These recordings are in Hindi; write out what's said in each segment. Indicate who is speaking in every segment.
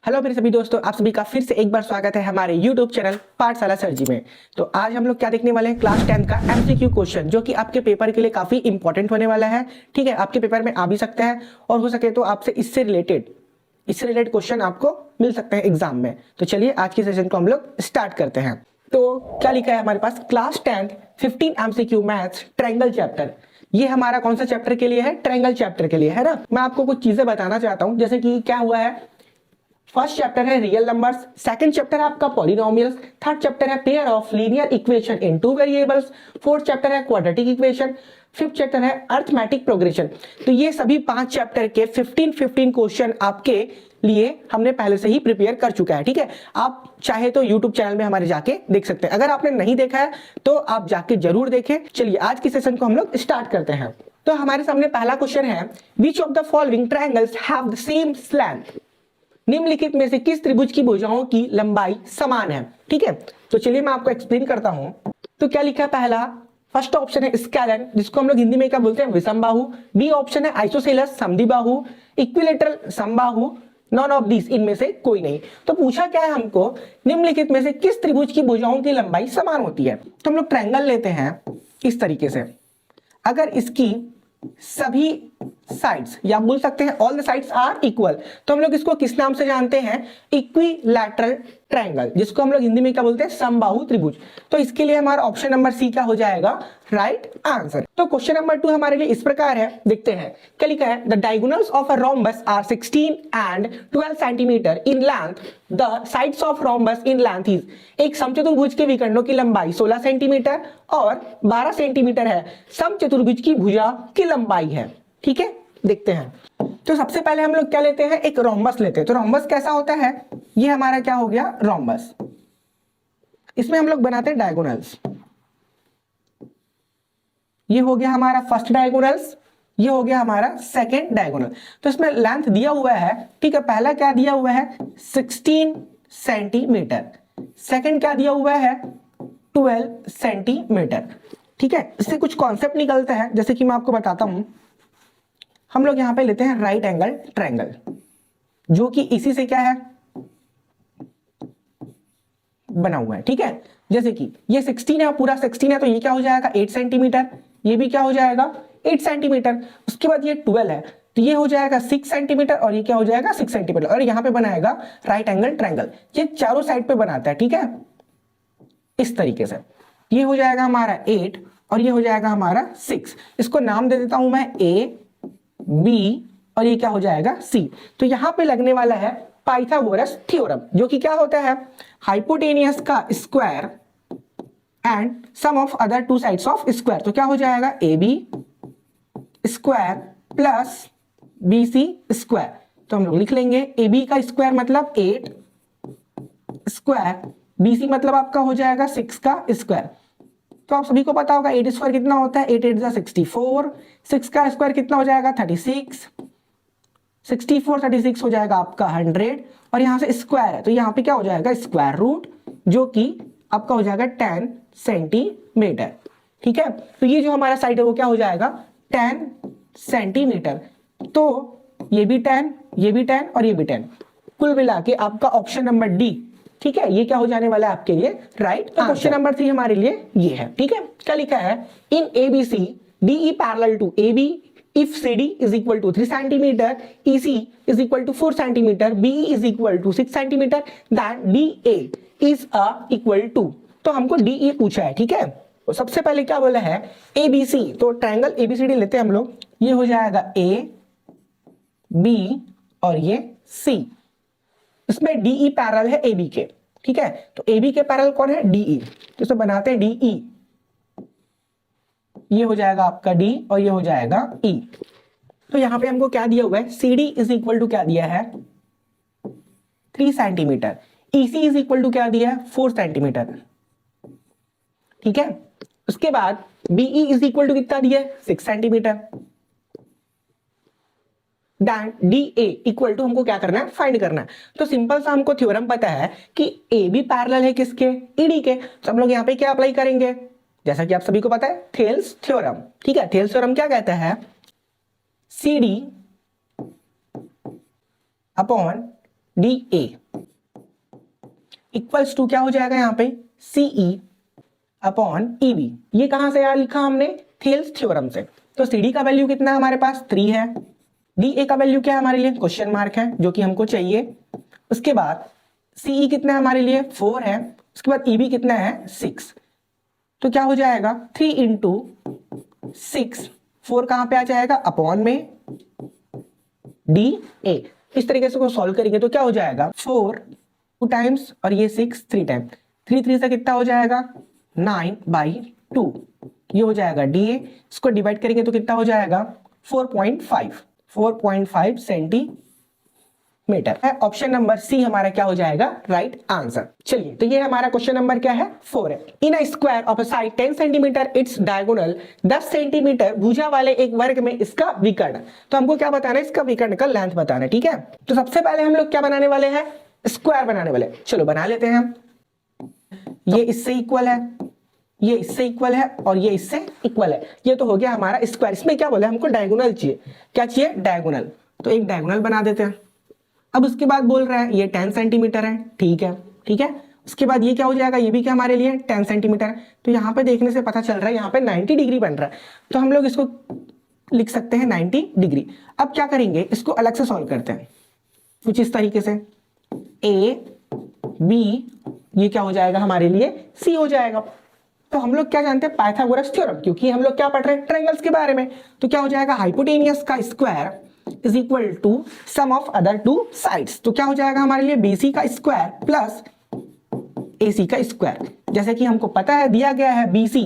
Speaker 1: हेलो मेरे सभी दोस्तों, आप सभी का फिर से एक बार स्वागत है हमारे YouTube चैनल पाठशाला सर जी में। तो आज हम लोग क्या देखने वाले हैं, क्लास 10 का MCQ क्वेश्चन, जो कि आपके पेपर के लिए काफी इंपॉर्टेंट होने वाला है। ठीक है, आपके पेपर में आ भी सकता है और हो सके तो आपसे इससे रिलेटेड क्वेश्चन आपको मिल सकते हैं एग्जाम में। तो चलिए आज के सेशन को हम लोग स्टार्ट करते हैं। तो क्या लिखा है हमारे पास, class 10 15 MCQ maths triangle chapter. ये हमारा कौन सा चैप्टर के लिए है? ट्रायंगल चैप्टर के लिए है ना। मैं आपको कुछ चीजें बताना चाहता हूं, जैसे कि क्या हुआ है। फर्स्ट चैप्टर है रियल नंबर्स, सेकंड चैप्टर है आपका पॉलिनोमियल्स, थर्ड चैप्टर है pair of linear equation in two variables, fourth chapter है क्वाड्रेटिक इक्वेशन, फिफ्थ चैप्टर है अरिथमेटिक प्रोग्रेशन। तो ये सभी 5 चैप्टर के 15 क्वेश्चन आपके लिए हमने पहले से ही प्रिपेयर कर चुका है। ठीक है, आप चाहे तो YouTube चैनल में हमारे जाके देख सकते हैं। अगर आपने नहीं देखा है तो आप जाके जरूर देखें। चलिए आज की सेशन को हम लोग स्टार्ट करते हैं। तो हमारे सामने पहला क्वेश्चन है, which of the following triangles have the same slant. निम्नलिखित में से किस त्रिभुज की भुजाओं की लंबाई समान है? ठीक है, तो चलिए मैं आपको एक्सप्लेन करता हूं। तो क्या लिखा है, पहला फर्स्ट ऑप्शन है स्केलन, जिसको हम लोग हिंदी में क्या बोलते हैं, विषमबाहु। बी ऑप्शन है आइसोसेलेस, समद्विबाहु। इक्विलेटरल, समबाहु। नॉन ऑफ दिस, इनमें से कोई नहीं। तो पूछा क्या है हमको, निम्नलिखित में से किस त्रिभुज की भुजाओं की लंबाई समान होती है। तो हम लोग ट्रायंगल लेते हैं इस तरीके से। अगर इसकी सभी साइड्स, या बोल सकते हैं all the sides are equal, तो हम लोग इसको किस नाम से जानते हैं, इक्विलैटरल ट्रायंगल, जिसको हम लोग हिंदी में क्या बोलते हैं, समबाहु त्रिभुज। तो इसके लिए हमारा ऑप्शन नंबर सी क्या हो जाएगा, राइट आंसर। तो क्वेश्चन नंबर 2 हमारे लिए इस प्रकार है, देखते हैं क्या लिखा है। The diagonals of a rhombus are 16 and 12 centimetre in length, the sides of rhombus in length is. एक समचतुर्भुज के विकर्णों की लंबाई 16 सेंटीमीटर और 12 सेंटीमीटर है। समचतुर्भुज की भुजा की लंबाई है। ठीक है, देखते हैं। तो सबसे पहले हम लोग क्या लेते हैं, एक रोम्बस लेते हैं। तो रोम्बस कैसा होता है, ये हमारा क्या हो गया, रोम्बस। इसमें हम लोग बनाते हैं डायगोनल्स। ये हो गया हमारा फर्स्ट डायगोनल्स, ये हो गया हमारा सेकंड डायगोनल। तो इसमें लेंथ दिया हुआ है, ठीक है। पहला क्या दिया हुआ है, 16 सेंटीमीटर। सेकंड क्या दिया हुआ है, 12 सेंटीमीटर। ठीक है, इससे कुछ कॉन्सेप्ट निकलते हैं, जैसे कि मैं आपको बताता हूं। हम लोग यहां पे लेते हैं राइट एंगल ट्रायंगल, जो कि इसी से क्या है, बना हुआ है। ठीक है, जैसे कि ये 16 है, पूरा 16 है, तो ये क्या हो जाएगा 8 सेंटीमीटर। ये भी क्या हो जाएगा 8 सेंटीमीटर। उसके बाद ये 12 है, तो ये हो जाएगा 6 सेंटीमीटर, और ये क्या हो जाएगा 6 सेंटीमीटर। और यहाँ पे बनाएगा राइट एंगल ट्रायंगल, ये चारों साइड पे बनाता है। ठीक है, इस तरीके से ये हो जाएगा हमारा 8 और ये हो जाएगा हमारा 6। इसको नाम दे देता हूं मैं ए, बी, और ये क्या हो जाएगा सी। तो यहां पे लगने वाला है पाइथागोरस थ्योरम, जो कि क्या होता है, हाइपोटेनियस का square and sum of other two sides of square. तो क्या हो जाएगा, A B square plus B C square. तो हम लोग लिख लेंगे ए बी का स्क्वायर मतलब 8 स्क्वायर, बी सी मतलब आपका हो जाएगा 6 का स्क्वायर। तो आप सभी को पता होगा 8 स्क्वायर कितना होता है, 8 8 जा 64, 6 का स्क्वायर कितना हो जाएगा 36, 64 36 हो जाएगा आपका 100, और यहां से स्क्वायर है तो यहां पे क्या हो जाएगा स्क्वायर रूट, जो कि आपका हो जाएगा 10 सेंटीमीटर। ठीक है, तो ये जो हमारा साइड है वो क्या हो जाएगा 10 सेंटीमीटर। तो ये भी 10, ये भी 10 और ये भी 10, कुल मिला के आपका ऑप्शन नंबर डी, ठीक है, ये क्या हो जाने वाला है आपके लिए राइट। तो क्वेश्चन नंबर 3 हमारे लिए ये है। ठीक है, क्या लिखा है, in ABC DE parallel to AB if CD is equal to 3 centimeter, EC is equal to 4 centimeter, BE is equal to 6 centimeter, then DA is equal to। तो हमको DE पूछा है। ठीक है, तो सबसे पहले क्या बोला है, ABC। तो ट्रायंगल ABCD लेते हैं हम लोग, ये हो जाएगा A, B और ये C। इसमें DE पैरेलल है AB के। ठीक है, तो AB के पैरेलल कौन है, DE। तो इसे बनाते हैं DE, ये हो जाएगा आपका D और ये हो जाएगा E। तो यहां पे हमको क्या दिया हुआ है, CD इज इक्वल टू क्या दिया है 3 centimetre, EC is equal to क्या दिया है 4 सेंटीमीटर। ठीक है, उसके बाद BE इज इक्वल टू कितना दिया है 6 centimetre. Then DA equal to हमको क्या करना है, फाइंड करना है। तो सिंपल सा हमको थ्योरम पता है कि AB पैरेलल है किसके, ED के। तो हम लोग यहाँ पे क्या अप्लाई करेंगे, जैसा कि आप सभी को पता है थेल्स थ्योरम। ठीक है, थेल्स थ्योरम क्या कहता है, CD upon D A equals to क्या हो जाएगा यहाँ पे सीई अपॉन ईबी। ये कहां से यार लिखा हमने, थेल्स थ्योरम से। तो सीडी का वैल्यू कितना है हमारे पास 3 है, डी ए का वैल्यू क्या है हमारे लिए क्वेश्चन मार्क है जो कि हमको चाहिए। उसके बाद सीई कितना है हमारे लिए 4 है, उसके बाद ईबी कितना है 6। तो क्या हो जाएगा 3 इंटू 6, 4 कहां पे आ जाएगा अपॉन में डी ए। इस तरीके से को सॉल्व करेंगे तो क्या हो जाएगा 4 2 टाइम्स और ये 6 3 टाइम, 3 3 से कितना हो जाएगा 9/2। ये हो जाएगा डी ए। इसको डिवाइड करेंगे तो कितना हो जाएगा 4.5 सेंटीमीटर है। ऑप्शन नंबर सी हमारा क्या हो जाएगा राइट आंसर। चलिए तो ये हमारा क्वेश्चन नंबर क्या है 4 है। In a square of a side 10 centimetre its diagonal 10 centimetre भुजा वाले एक वर्ग में इसका विकर्ण। तो हमको क्या बताना है, इसका विकर्ण का लेंथ बताना है। ठीक है, तो सबसे पहले हम लोग क्या बनाने वाले हैं, स्क्वायर बनाने वाले। चलो बना लेते हैं हम। ये इससे इक्वल है, ये इससे इक्वल है और ये इससे इक्वल है। ये तो हो गया हमारा स्क्वायर। इसमें क्या बोला हमको डायगोनल चाहिए, क्या चाहिए डायगोनल। तो एक डायगोनल बना देते हैं। अब उसके बाद बोल रहा है ये 10 सेंटीमीटर है, ठीक है ठीक है। उसके बाद ये क्या हो जाएगा, ये भी क्या हमारे लिए 10 सेंटीमीटर है। तो यहाँ पे देखने से पता चल रहा है यहाँ पे 90 डिग्री बन रहा है। तो हम लोग इसको लिख सकते हैं 90 डिग्री। अब क्या करेंगे, इसको अलग से सॉल्व करते हैं कुछ इस तरीके से। ए बी ये क्या हो जाएगा हमारे लिए सी हो जाएगा। तो हम लोग क्या जानते हैं पाइथागोरस थ्योरम, क्योंकि हम लोग क्या पढ़ रहे हैं ट्रायंगल्स के बारे में। तो क्या हो जाएगा हाइपोटेनियस का square is equal to sum of other two sides. तो क्या हो जाएगा हमारे लिए बीसी का स्क्वायर प्लस एसी का स्क्वायर। जैसे कि हमको पता है दिया गया है बीसी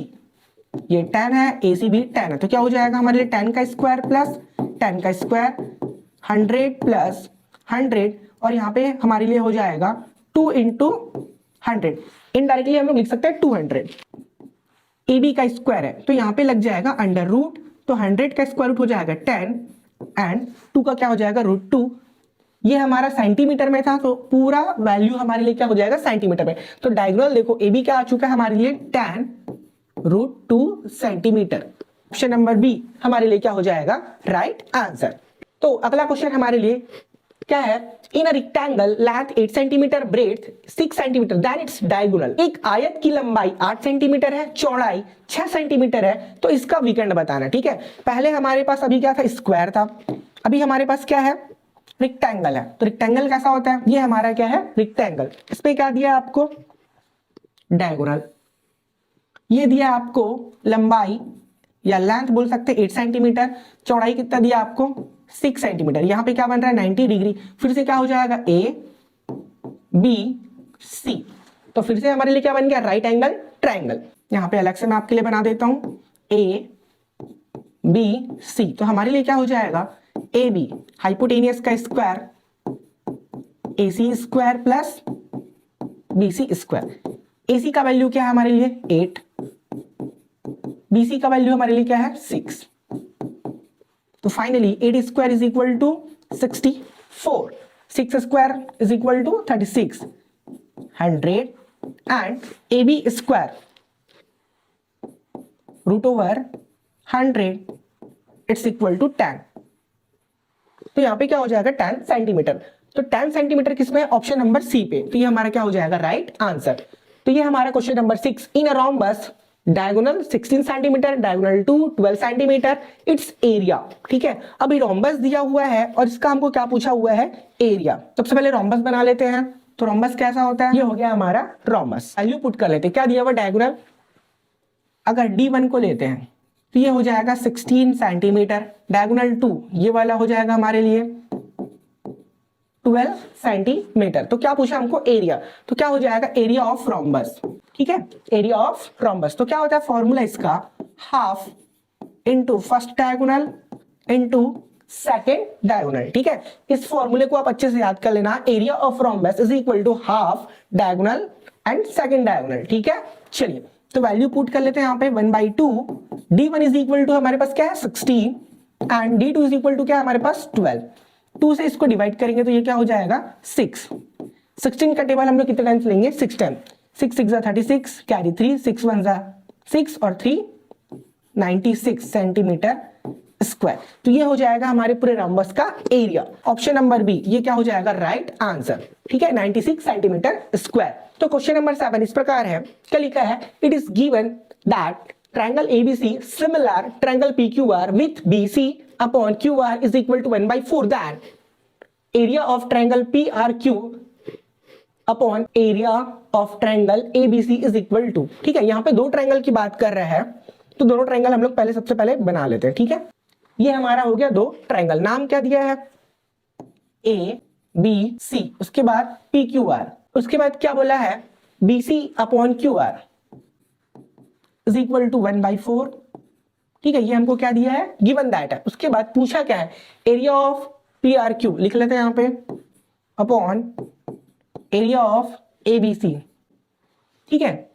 Speaker 1: ये 10 है, एसी भी 10 है। तो क्या हो जाएगा हमारे लिए 10 का स्क्वायर प्लस 10 का स्क्वायर 100 प्लस 100 और यहाँ पे हमारे लिए हो जाएगा 2 इंटू 100। इनडायरेक्टली हम लोग लिख सकते हैं 200। AB का स्क्वायर है तो यहाँ पे लग जाएगा अंडर रूट। तो 100 का स्क्वायर रूट हो जाएगा 10 एंड 2 का क्या हो जाएगा √2। ये हमारा सेंटीमीटर में था तो पूरा वैल्यू हमारे लिए क्या हो जाएगा सेंटीमीटर में। तो डायगोनल देखो AB क्या आ चुका है हमारे लिए 10 √2 सेंटीमीटर। ऑप्शन नंबर बी हमारे लिए क्या हो जाएगा राइट आंसर। तो अगला क्वेश्चन हमारे लिए क्या है, in a rectangle length 8 centimetre breadth 6 centimetre then its diagonal. एक आयत की लंबाई 8 सेंटीमीटर है, चौड़ाई 6 सेंटीमीटर है, तो इसका विकर्ण बताना। ठीक है, पहले हमारे पास अभी क्या था स्क्वायर था, अभी हमारे पास क्या है रेक्टेंगल है। तो रेक्टेंगल कैसा होता है, ये हमारा क्या है रेक्टेंगल। इस पे क्या दिया आपको डायगोनल, ये दिया आपको लंबाई या लेंथ बोल सकते हैं 8 सेंटीमीटर, चौड़ाई कितना दिया आपको 6 सेंटीमीटर। यहाँ पे क्या बन रहा है 90 डिग्री। फिर से क्या हो जाएगा ए बी सी। तो फिर से हमारे लिए क्या बन गया राइट एंगल ट्रायंगल। यहाँ पे अलग से मैं आपके लिए बना देता हूं ए बी सी। तो हमारे लिए क्या हो जाएगा ए बी हाइपोटेनियस का square A C square plus B C square. A C का वैल्यू क्या है हमारे लिए 8, BC का वैल्यू हमारे लिए क्या है 6। तो finally 8 square is equal to 64, 6 square is equal to 36, 100 and AB square √100 it's equal to 10। तो यहाँ पे क्या हो जाएगा 10 सेंटीमीटर। तो 10 सेंटीमीटर किसमें ऑप्शन नंबर सी पे। तो ये हमारा क्या हो जाएगा राइट आंसर। तो ये हमारा question number 6 in a rhombus diagonal 16 centimetre diagonal two 12 centimetre it's area. ठीक है, अभी रोम्बस दिया हुआ है और इसका हमको क्या पूछा हुआ है एरिया। सबसे पहले रोम्बस बना लेते हैं। तो रोम्बस कैसा होता है, ये हो गया हमारा रोम्बस। वैल्यू पुट कर लेते हैं, क्या दिया हुआ डायगोनल, अगर D1 को लेते हैं तो ये हो जाएगा 16 सेंटीमीटर, डायगोनल 2 ये वाला हो जाएगा हमारे लिए 12 सेंटीमीटर। तो क्या पूछा हमको एरिया, तो क्या हो जाएगा एरिया ऑफ रोम्बस। ठीक है, एरिया ऑफ रोम्बस। तो क्या होता है फॉर्मूला इसका half into first diagonal into second diagonal. ठीक है, इस फॉर्मूले को आप अच्छे से याद कर लेना, area of rhombus is equal to half diagonal and second diagonal. ठीक है, चलिए तो वैल्यू पुट कर लेते हैं यहाँ पे 1/2। D1 इज इक्वल टू हमारे पास क्या है 16 and D2 is equal to क्या है हमारे पास 12। 2 से इसको डिवाइड करेंगे तो ये क्या हो जाएगा 6। 16 का टेबल हम लोग कितने टाइम्स लेंगे 6 टाइम। 6 6 36 कैरी 3, 6 1 6 और 3 96 सेंटीमीटर स्क्वायर। तो ये हो जाएगा हमारे पूरे रम्बस का एरिया। ऑप्शन नंबर बी ये क्या हो जाएगा, राइट आंसर। ठीक है, 96 सेंटीमीटर स्क्वायर। तो क्वेश्चन नंबर 7 इस प्रकार है, क्या लिखा है, it is given that triangle ABC similar triangle PQR with BC upon QR is equal to 1/4, then area of triangle PRQ upon area of triangle ABC is equal to. ठीक है, यहाँ पे दो ट्रायंगल की बात कर रहे हैं, तो दोनों ट्रायंगल हम लोग पहले सबसे पहले बना लेते हैं। ठीक है, ये हमारा हो गया दो ट्रायंगल, नाम क्या दिया है, ABC, उसके बाद PQR, उसके बाद क्या बोला है, BC upon QR is equal to 1/4। ठीक है, ये हमको क्या दिया है, गिवन दैट है। उसके बाद पूछा क्या है, एरिया ऑफ PRQ लिख लेते हैं यहाँ पे अपॉन एरिया ऑफ ABC। ठीक है,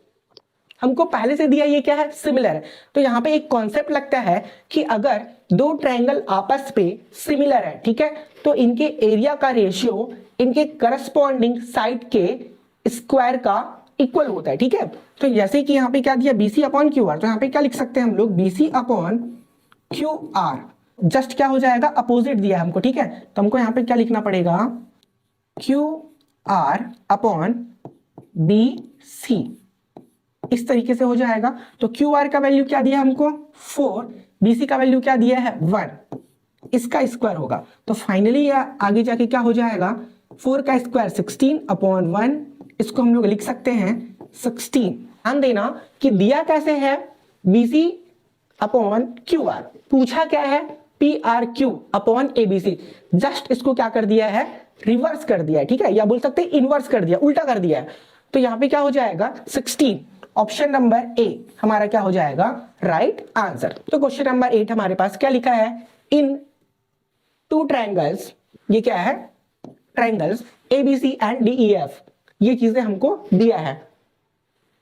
Speaker 1: हमको पहले से दिया ये क्या है, सिमिलर है। तो यहाँ पे एक कॉन्सेप्ट लगता है कि अगर दो ट्रायंगल आपस पे सिमिलर है, ठीक है, तो इनके एरिया का रेशियो इनके करस्पॉन्डिंग साइड के स्क्वायर का इक्वल होता है। ठीक है, तो जैसे कि यहाँ पे क्या दिया, BC अपॉन QR, तो यहाँ पे क्या लिख सकते हैं हम लोग, BC अपॉन QR, जस्ट क्या हो जाएगा, अपोजिट दिया है हमको। ठीक है, तो हमको यहाँ पे क्या लिखना पड़ेगा, QR अपॉन BC, इस तरीके से हो जाएगा। तो QR का वैल्यू क्या दिया हमको, 4, BC का वैल्यू क्या दिया है, 1, इसका स्क्वायर होगा। तो फाइनली आगे जाके क्या हो जाएगा, 4 का स्क्वायर 16 अपॉन 1, इसको हम लोग लिख सकते हैं 16। ध्यान देना कि दिया कैसे है, BC अपॉन QR, पूछा क्या है, PRQ अपॉन ABC, जस्ट इसको क्या कर दिया है, रिवर्स कर दिया है। ठीक है, या बोल सकते हैं इनवर्स कर दिया, उल्टा कर दिया है। तो यहाँ पे क्या हो जाएगा, 16। ऑप्शन नंबर ए हमारा क्या हो जाएगा, राइट आंसर। तो क्वेश्चन नंबर 8 हमारे पास क्या लिखा है, इन टू ट्रायंगल्स, ये क्या है, ट्रायंगल्स ABC एंड DEF, ये चीजें हमको दिया है।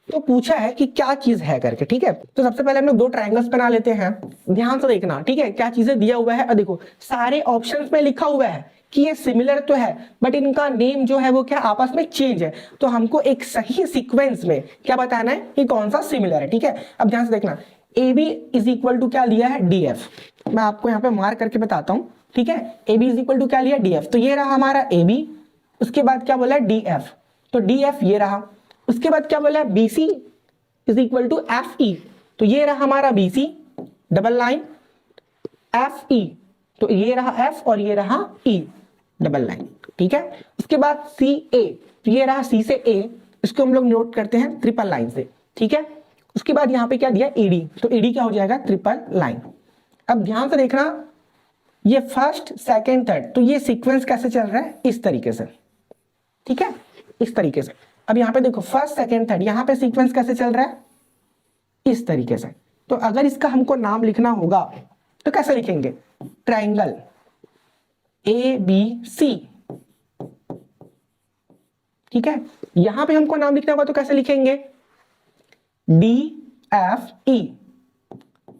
Speaker 1: तो पूछा है कि क्या चीज है करके। ठीक है, तो सबसे पहले हम लोग दो ट्रायंगल्स बना लेते हैं, ध्यान से देखना। ठीक है, क्या चीजें दिया हुआ है, और देखो सारे ऑप्शंस में लिखा हुआ है कि ये सिमिलर तो है, बट इनका नेम जो है वो क्या आपस में चेंज है। तो हमको एक सही सीक्वेंस में क्या बताना है कि कौन सा सिमिलर है। ठीक है, अब ध्यान से देखना, AB इज इक्वल टू क्या लिया है, DF। मैं आपको यहाँ पे मार्क करके बताता हूँ। ठीक है, AB इज इक्वल टू क्या लिया, DF। तो ये रहा हमारा AB, उसके बाद क्या बोला है, DF, तो DF ये रहा। उसके बाद क्या बोला है, BC is equal to FE, तो ये रहा हमारा BC डबल लाइन, FE, तो ये रहा F और ये रहा E डबल लाइन। ठीक है, उसके बाद CA, तो ये रहा C से A, इसको हम लोग नोट करते हैं ट्रिपल लाइन से। ठीक है, उसके बाद यहाँ पे क्या दिया, ED, तो ED क्या हो जाएगा, ट्रिपल लाइन। अब ध्यान से देखना, ये फर्स्ट सेकेंड थर्ड, तो ये सीक्वेंस कैसे चल रहा है, इस तरीके से। ठीक है, इस तरीके से। अब यहाँ पे देखो फर्स्ट सेकेंड थर्ड, यहाँ पे सीक्वेंस कैसे चल रहा है, इस तरीके से। तो अगर इसका हमको नाम लिखना होगा तो कैसे लिखेंगे, ट्रायंगल ABC। ठीक है, यहां पे हमको नाम लिखना होगा तो कैसे लिखेंगे, DFE,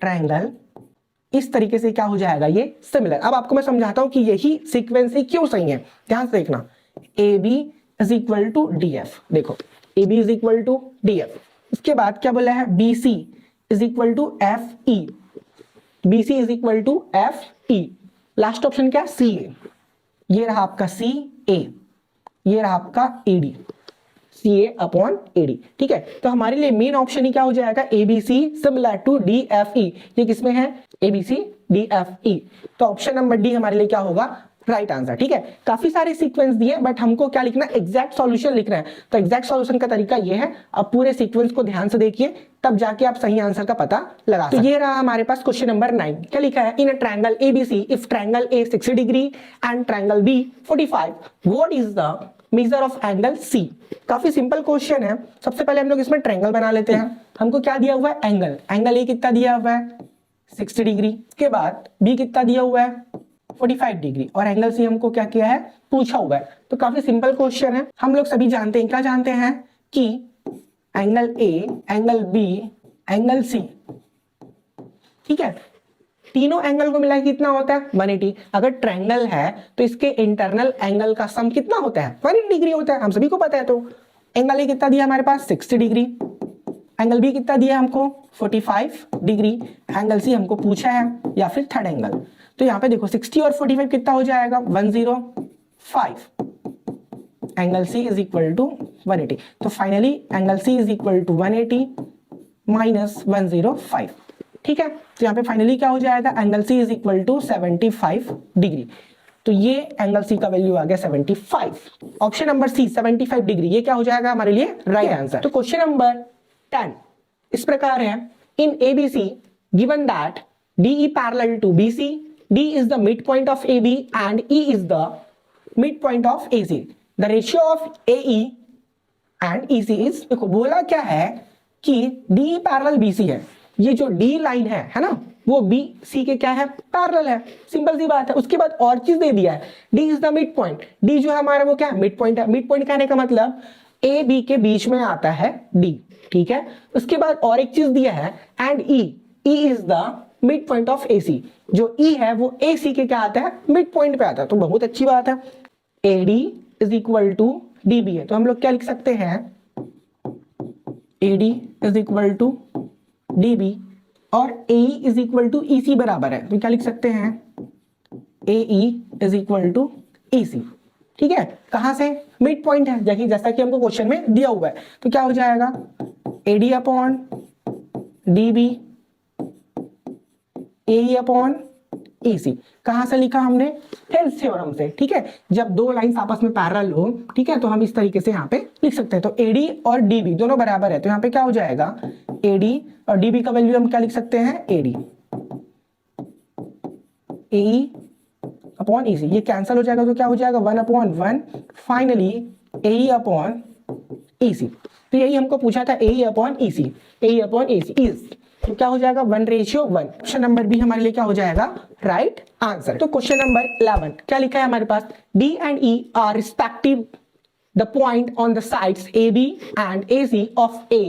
Speaker 1: ट्रायंगल। इस तरीके से क्या हो जाएगा, ये सिमिलर। अब आपको मैं समझाता हूं कि यही सीक्वेंस ही क्यों सही है, ध्यान से देखना। AB is equal to DF, देखो AB is equal to DF। उसके बाद क्या बोला है, BC is equal to FE, BC is equal to FE। Last option क्या है, CA, ये रहा आपका CA, ये रहा आपका AD, CA अपॉन AD। ठीक है, तो हमारे लिए मेन ऑप्शन ही क्या हो जाएगा, ABC सिमिलर टू DFE। ये किसमें है, ABC DFE। तो ऑप्शन नंबर डी हमारे लिए क्या होगा, राइट आंसर। ठीक है, काफी सारे सीक्वेंस दिए, बट हमको क्या लिखना है, एग्जैक्ट सॉल्यूशन लिखना है। तो एग्जैक्ट सॉल्यूशन का तरीका ये है, अब पूरे सीक्वेंस को ध्यान से देखिए, तब जाके आप सही आंसर का पता लगा सकते हैं। तो ये रहा हमारे पास क्वेश्चन नंबर 9, क्या लिखा है, in a triangle ABC if triangle A 60 degree and triangle B 45, what is the measure of angle C। काफी सिंपल क्वेश्चन है। सबसे पहले हम लोग इसमें ट्रायंगल बना लेते हैं। हमको क्या दिया हुआ है, एंगल A कितना दिया हुआ है, 60 डिग्री। के बाद B कितना दिया हुआ है, 45 डिग्री, और एंगल C हमको क्या किया है, पूछा हुआ है। तो काफी सिंपल क्वेश्चन है। हम लोग सभी जानते हैं, क्या जानते हैं कि angle A, angle B, angle C, ठीक है, तीनों एंगल को मिला के कितना होता है, 180। अगर ट्रायंगल है तो इसके इंटरनल एंगल का सम कितना होता है, 180 डिग्री होता है, हम सभी को पता है। तो एंगल A कितना दिया हमारे पास, 60 डिग्री, एंगल बी कितना दिया है हमको 45 डिग्री, एंगल सी हमको पूछा है, या फिर थर्ड एंगल। तो यहाँ पे देखो 60 और 45 कितना हो जाएगा 105, angle C is equal to 180। तो finally angle C is equal to 180 minus 105, ठीक है। तो यहाँ पे फाइनली क्या हो जाएगा, angle C is equal to 75 degree. तो ये एंगल सी का वैल्यू आ गया 75। ऑप्शन नंबर सी 75 डिग्री, ये क्या हो जाएगा हमारे लिए राइट आंसर। तो क्वेश्चन नंबर 10 इस प्रकार है, in ABC given that DE parallel to BC, D is the midpoint of AB and E is the midpoint of AC. The ratio of AE and EC is, देखो बोला क्या है कि DE पैरेलल BC है, ये जो D लाइन है ना, वो BC के क्या है पैरेलल है, सिंपल सी बात है। उसके बाद और चीज दे दिया है, D is the midpoint, D जो है हमारा वो क्या है मिड पॉइंट है। मिड पॉइंट कहने का मतलब A B के बीच में आता है D, ठीक है। उसके बाद और एक चीज दिया है and E is the mid point of AC, जो E है वो AC के क्या आता है मिड पॉइंट पे आता है। तो बहुत अच्छी बात है, AD is equal to DB है, तो हम लोग क्या लिख सकते हैं AD is equal to DB और AE is equal to EC बराबर है, तो क्या लिख सकते हैं AE is equal to EC, ठीक है। कहां से मिड पॉइंट है, जैसा कि हमको क्वेश्चन में दिया हुआ है। तो क्या हो जाएगा AD upon DB AE upon EC, कहां से लिखा हमने हेल्स थ्योरम से, ठीक है। जब दो लाइंस आपस में पैरेलल हो, ठीक है, तो हम इस तरीके से यहाँ पे लिख सकते हैं। तो AD और DB दोनों बराबर है, तो यहाँ पे क्या हो जाएगा AD और DB का वैल्यू हम क्या लिख सकते हैं AD AE अपॉन EC, ये कैंसिल हो जाएगा तो क्या हो जाएगा 1/1 फाइनली AE अपॉन EC। तो यही हमको पूछा था AE upon EC, AE upon EC is, तो क्या हो जाएगा 1:1। ऑप्शन नंबर बी हमारे लिए क्या हो जाएगा राइट आंसर। तो क्वेश्चन नंबर 11 क्या लिखा है हमारे पास, D and E our respective the point on the sides AB and AC of A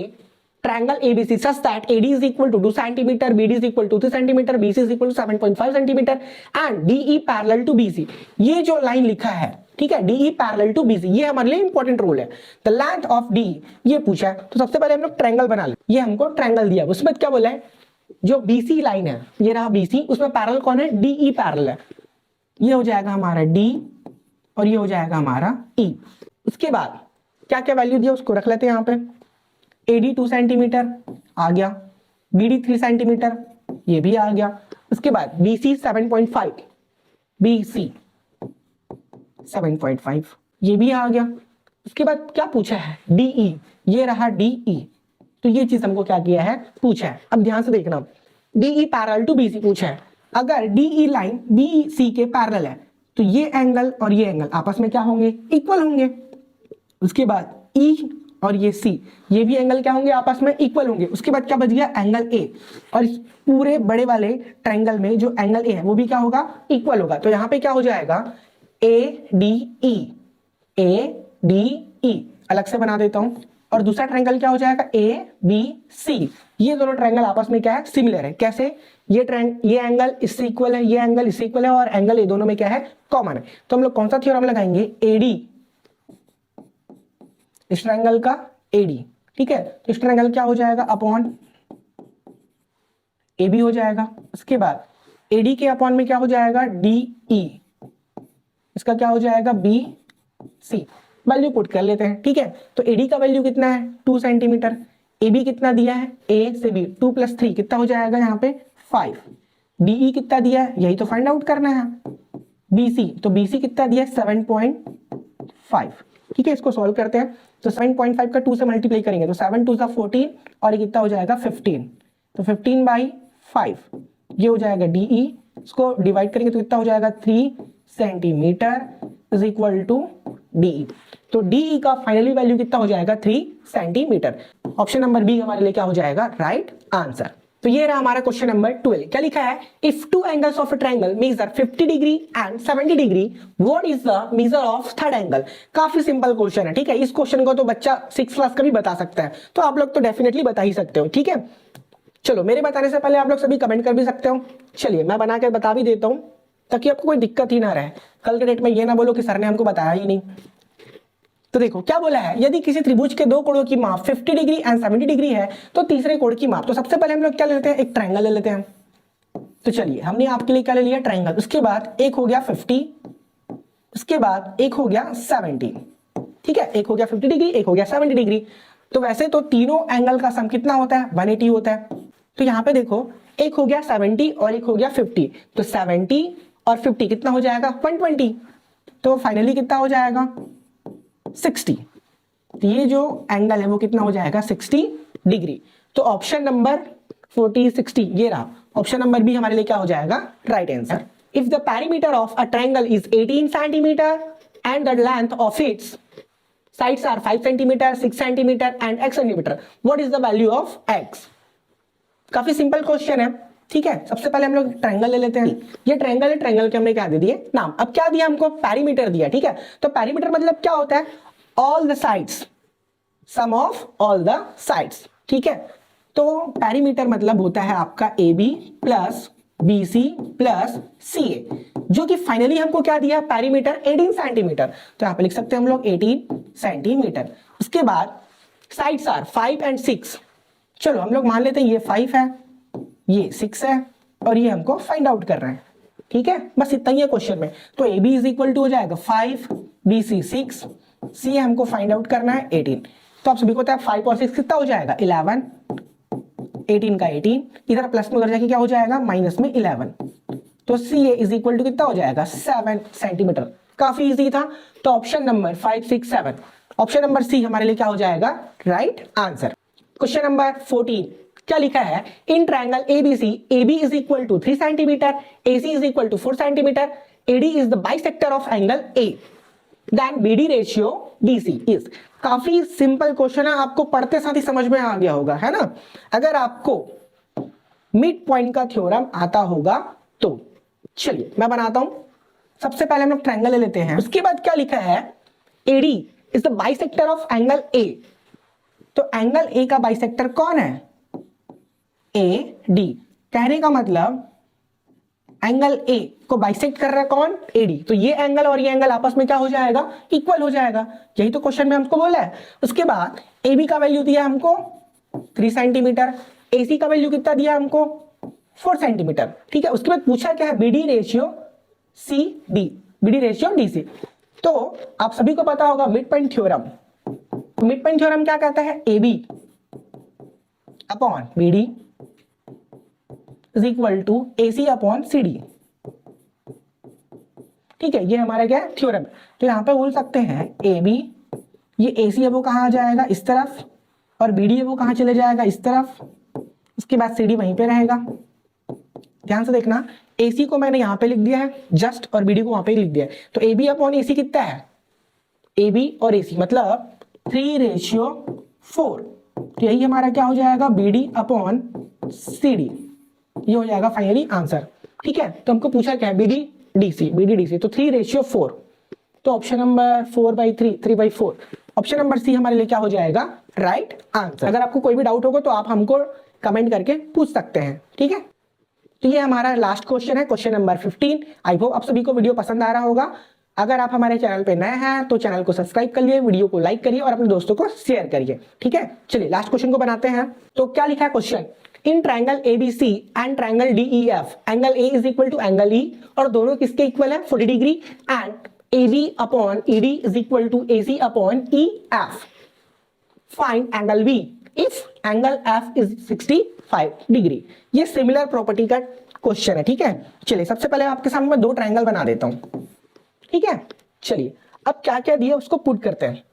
Speaker 1: triangle ABC such that AD is equal to 2 cm, BD is equal to 3 cm, BC is equal to 7.5 cm and DE parallel to BC। ये जो लाइन लिखा है, ठीक है, DE पैरेलल टू BC, ये हमारे लिए इंपॉर्टेंट रूल है। द लेंथ ऑफ DE ये पूछा है, तो सबसे पहले हम लोग ट्रायंगल बना ले। ये हमको ट्रायंगल दिया, उसमें क्या बोला है, जो BC लाइन है ये रहा BC, उसमें पैरेलल कौन है DE पैरेलल है, ये हो जाएगा हमारा D और ये हो जाएगा हमारा E। उसके बाद क्या क्या वैल्यू दिया उसको रख लेते हैं यहाँ पे। AD 2 सेंटीमीटर आ गया, BD 3 सेंटीमीटर ये भी आ गया। उसके बाद BC 7.5, BC 7.5 ये भी आ गया। उसके बाद क्या पूछा है DE, ये रहा DE, तो ये चीज हमको क्या किया है पूछा है। अब ध्यान से देखना, DE पैरेलल टू BC पूछा है, अगर DE लाइन BC के पैरेलल है तो ये एंगल और ये एंगल आपस में क्या होंगे इक्वल होंगे। उसके बाद E और ये C ये भी एंगल क्या होंगे आपस में इक्वल होंगे। उसके बाद क्या बच गया एंगल A, और इस पूरे बड़े वाले ट्रायंगल में जो एंगल A है वो भी क्या होगा इक्वल होगा। तो यहाँ पे क्या हो जाएगा ADE, ADE अलग से बना देता हूं, और दूसरा ट्रायंगल क्या हो जाएगा ABC। ये दोनों ट्रायंगल आपस में क्या है सिमिलर है। कैसे, ये एंगल इससे इक्वल है, ये एंगल इससे इक्वल है, और एंगल ये दोनों में क्या है कॉमन है। तो हम लोग कौन सा थ्योरम लगाएंगे AD, इस ट्रायंगल का AD, ठीक है। तो इस ट्रायंगल क्या हो जाएगा अपॉन AB हो जाएगा। उसके बाद AD के अपॉन में क्या हो जाएगा DE, इसका क्या हो जाएगा BC। वैल्यू पुट कर लेते हैं, ठीक है। तो AD का वैल्यू कितना है 2 सेंटीमीटर, AB कितना दिया है A से B 2 + 3 कितना हो जाएगा यहाँ पे 5, DE कितना दिया है यही तो फाइंड आउट करना है। BC, तो BC कितना दिया है 7.5, ठीक है। इसको सॉल्व करते हैं, तो 7.5 का 2 से मल्टीप्लाई करेंगे तो 7 2 14 और ये कितना हो जाएगा 15, तो 15/5 ये हो जाएगा DE। इसको डिवाइड करेंगे तो कितना हो जाएगा 3 centimetre is equal to DE। तो DE का फाइनली वैल्यू कितना हो जाएगा 3 सेंटीमीटर। ऑप्शन नंबर बी हमारे लिए क्या हो जाएगा राइट आंसर। तो ये रहा हमारा क्वेश्चन नंबर 12। क्या लिखा है, if two angles of a triangle measure 50 degree and 70 degree what is the measure of third angle. काफी सिंपल क्वेश्चन है, ठीक है। इस क्वेश्चन को तो बच्चा 6 क्लास का भी बता सकता है, तो आप लोग तो डेफिनेटली बता ही सकते हो, ठीक है। चलो मेरे बताने से पहले आप लोग सभी कमेंट कर भी सकते हो। चलिए मैं बना के बता भी देता हूं ताकि आपको कोई दिक्कत ही ना रहे, कल के डेट में ये ना बोलो कि सर ने हमको बताया ही नहीं। तो देखो क्या बोला है, यदि किसी त्रिभुज के दो कोणों की माप 50 डिग्री एंड 70 डिग्री है तो तीसरे कोण की माप। तो सबसे पहले हम लोग क्या लेते हैं, एक ट्रायंगल ले लेते हैं। तो चलिए हमने आपके लिए क्या ले लिया, ट्रायंगल। उसके बाद एक हो गया 50, उसके बाद एक हो गया 70, ठीक है, एक हो गया 50 डिग्री, एक हो गया 70 डिग्री। तो वैसे तो तीनों एंगल का सम कितना होता है, 180 होता है। तो यहाँ पे देखो एक हो गया 70 और एक हो गया 50, तो 70 और 50 कितना हो जाएगा, 120। तो फाइनली कितना हो जाएगा, 60। तो ये जो एंगल है वो कितना हो जाएगा, 60 डिग्री। तो ऑप्शन नंबर 40 60 ये रहा, ऑप्शन नंबर बी हमारे लिए क्या हो जाएगा, right answer. If the perimeter of a triangle is 18 centimetre and the length of its sides are 5 centimeter, 6 centimeter and x centimeter, what is the value of x? काफी सिंपल क्वेश्चन है, ठीक है। सबसे पहले हम लोग ट्रायंगल ले लेते हैं। ये ट्रायंगल है, ट्रायंगल के हमने क्या दे दिए, नाम। अब क्या दिया हमको, पेरीमीटर दिया, ठीक है। तो पेरीमीटर मतलब क्या होता है, all the sides, sum of all the sides, ठीक है। तो पेरीमीटर मतलब होता है आपका A B plus B C plus C A, जो कि फाइनली हमको क्या दिया, पेरीमीटर 18 सेंटीमीटर। तो यहां पे लिख सकते हैं हम लोग 18 सेंटीमीटर। उसके बाद साइड्स आर 5 एंड 6, चलो हम लोग मान लेते हैं ये 5 है, ये 6 है और ये हमको फाइंड आउट कर रहे हैं, ठीक है। बस इतना ही है क्वेश्चन में। तो A B is equal to हो जाएगा 5, बी सी 6, सी हमको फाइंड आउट करना है 18। तो आप सभी को पता है 5 और 6 कितना हो जाएगा, 11, 18 का 18, इधर प्लस में उधर जाके क्या हो जाएगा, माइनस में 11। तो C A is equal to कितना हो जाएगा, 7 सेंटीमीटर। काफी इजी था। तो option number 5 6 7, option number C हमारे लिए क्या हो जाएगा, राइट आंसर। क्वेश्चन नंबर 14 क्या लिखा है, in triangle ABC AB is equal to 3 centimetre, AC is equal to 4 centimetre, AD is the bisector of angle A, then BD ratio DC is. काफी सिंपल क्वेश्चन है, आपको पढ़ते साथ ही समझ में आ गया होगा, है ना। अगर आपको मिड पॉइंट का थ्योरम आता होगा तो चलिए मैं बनाता हूं। सबसे पहले हम लोग ट्रायंगल ले लेते हैं। उसके बाद क्या लिखा है, AD is the bisector of angle A। तो एंगल A का बाइसेक्टर कौन है, AD। कहने का मतलब एंगल A को बाइसेक्ट कर रहा है कौन, AD। तो ये एंगल और ये एंगल आपस में क्या हो जाएगा, इक्वल हो जाएगा। यही तो क्वेश्चन में हमको बोला है। उसके बाद AB का वैल्यू दिया हमको 3 सेंटीमीटर, AC का वैल्यू कितना दिया हमको, 4 सेंटीमीटर, ठीक है। उसके बाद पूछा क्या है, BD ratio CD, BD ratio DC। तो आप सभी को पता होगा mid point theorem. Mid point theorem क्या कहता है, AB upon BD is equal to AC upon CD, ठीक है। ये हमारा क्या है, थ्योरम। तो यहां पे बोल सकते हैं AB, ये AC है वो कहां आ जाएगा, इस तरफ, और BD है वो कहां चले जाएगा, इस तरफ। उसके बाद CD वहीं पे रहेगा। ध्यान से देखना, AC को मैंने यहां पे लिख दिया है जस्ट, और BD को वहां पे लिख दिया है। तो AB अपॉन AC कितना है, AB और AC मतलब 3:4। तो यही हमारा क्या हो जाएगा, BD अपॉन CD, ये हो जाएगा फाइनली आंसर, ठीक है। तो हमको पूछा क्या है, BD DC, तो 3:4। तो option number 4/3, 3/4, option number C हमारे लिए क्या हो जाएगा, राइट आंसर। अगर आपको कोई भी डाउट होगा तो आप हमको कमेंट करके पूछ सकते हैं, ठीक है। तो ये हमारा लास्ट क्वेश्चन है, क्वेश्चन नंबर 15। आई होप आप सभी को वीडियो पसंद आ रहा होगा। अगर आप हमारे चैनल पे नए हैं तो चैनल को सब्सक्राइब करिए, वीडियो को लाइक करिए और अपने दोस्तों को शेयर करिए, ठीक है। चलिए लास्ट क्वेश्चन को बनाते हैं। तो क्या लिखा है question, in triangle ABC and triangle DEF angle A is equal to angle E, और दोनों किसके इक्वल है, 40 डिग्री, and AB upon ED is equal to AC अपॉन EF। Find angle B if angle F is 65 degree. ये सिमिलर प्रॉपर्टी का क्वेश्चन है, ठीक है। चलिए सबसे पहले आपके सामने मैं 2 ट्रायंगल बना देता हूं, ठीक है। चलिए अब क्या क्या दिया उसको पुट करते हैं।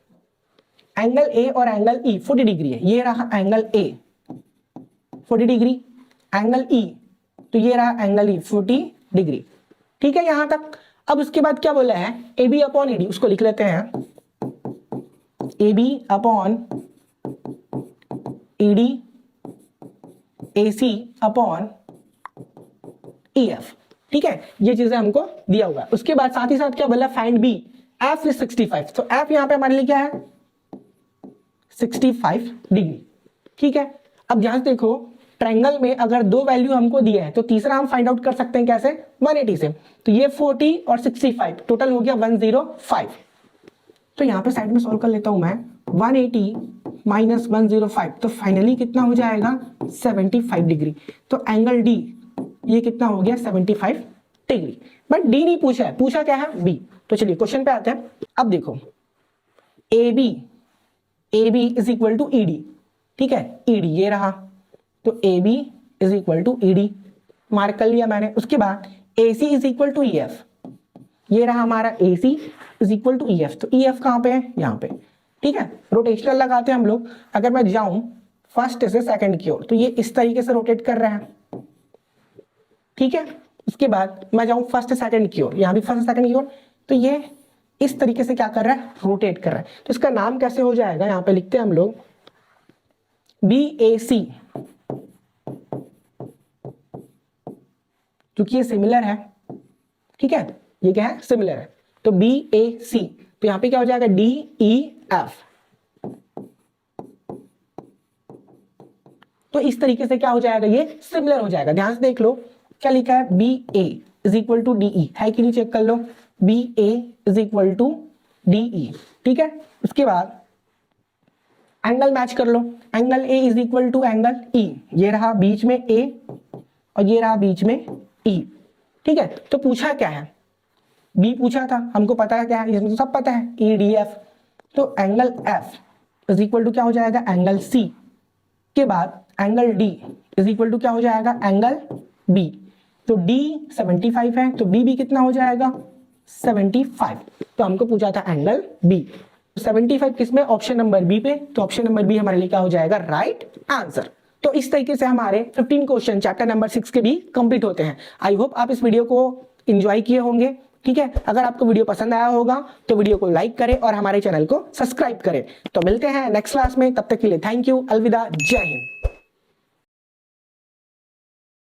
Speaker 1: एंगल A और एंगल E 40 डिग्री है, ये रहा angle A 40 degree, angle E, तो ये रहा एंगल E 40 डिग्री, ठीक है यहां तक। अब उसके बाद क्या बोला है, AB अपॉन ED, उसको लिख लेते हैं AB अपॉन ED AC अपॉन EF, ठीक है। ये चीजें हमको दिया हुआ है। उसके बाद साथ ही साथ क्या बोला, फाइंड B F इज 65। तो F यहां पे हमारे लिए क्या है, 65 डिग्री, ठीक है। अब ध्यान से देखो, ट्रायंगल में अगर 2 वैल्यू हमको दिए हैं तो तीसरा हम फाइंड आउट कर सकते हैं कैसे, 180 से। तो ये 40 और 65 टोटल हो गया 105, तो यहाँ पे साइड में सॉल्व कर लेता हूँ मैं। 180 माइनस 105, तो फाइनली कितना हो जाएगा 75 डिग्री। तो एंगल डी ये कितना हो गया 75 डिग्री। बट डी नहीं पूछा है, पूछा क्या है बी। तो चलिए क्वेश्चन पे आते हैं। अब देखो A B is equal to E D, ठीक है, ईडी ये रहा, तो A B is equal to E D mark कर लिया मैंने। उसके बाद A C is equal to E F, ये रहा हमारा A C is equal to E F. तो ई एफ कहाँ पे है, यहाँ पे, ठीक है। रोटेशनल लगाते हैं हम लोग। अगर मैं जाऊं फर्स्ट से सेकंड की ओर तो ये इस तरीके से रोटेट कर रहा है, ठीक है। उसके बाद मैं जाऊं फर्स्ट सेकंड की ओर, यहां भी फर्स्ट सेकंड की ओर, तो ये इस तरीके से क्या कर रहा है, रोटेट कर रहा है। तो इसका नाम कैसे हो जाएगा, यहां पे लिखते हैं हम लोग बी ए सी, क्योंकि ये सिमिलर है, ठीक है, ये क्या है सिमिलर है। तो बी ए सी, तो यहां पे क्या हो जाएगा डी ई एफ। तो इस तरीके से क्या हो जाएगा, ये सिमिलर हो जाएगा। ध्यान से देख लो क्या लिखा है, B A is equal to D E, है कि नहीं चेक कर लो, B A is equal to D E, ठीक है। उसके बाद एंगल मैच कर लो, angle A is equal to angle E, ये रहा बीच में ए और ये रहा बीच में ई, ठीक है। तो पूछा क्या है, बी पूछा था, हमको पता है क्या है, इसमें तो सब पता है ई डी एफ। तो angle F is equal to क्या हो जाएगा एंगल सी, के बाद angle D is equal to क्या हो जाएगा एंगल बी। तो डी 75 है, तो बी भी कितना हो जाएगा 75। तो हमको पूछा था एंगल बी, 75 किसमें, ऑप्शन नंबर बी पे। तो ऑप्शन नंबर बी हमारे लिए क्या हो जाएगा राइट आंसर। तो इस तरीके से हमारे 15 क्वेश्चन चैप्टर नंबर 6 के भी कंप्लीट होते हैं। आई होप आप इस वीडियो को एंजॉय किए होंगे, ठीक है। अगर आपको वीडियो पसंद आया होगा तो वीडियो को लाइक करें और हमारे चैनल को सब्सक्राइब करें। तो मिलते हैं नेक्स्ट क्लास में, तब तक के लिए थैंक यू, अलविदा, जय हिंद।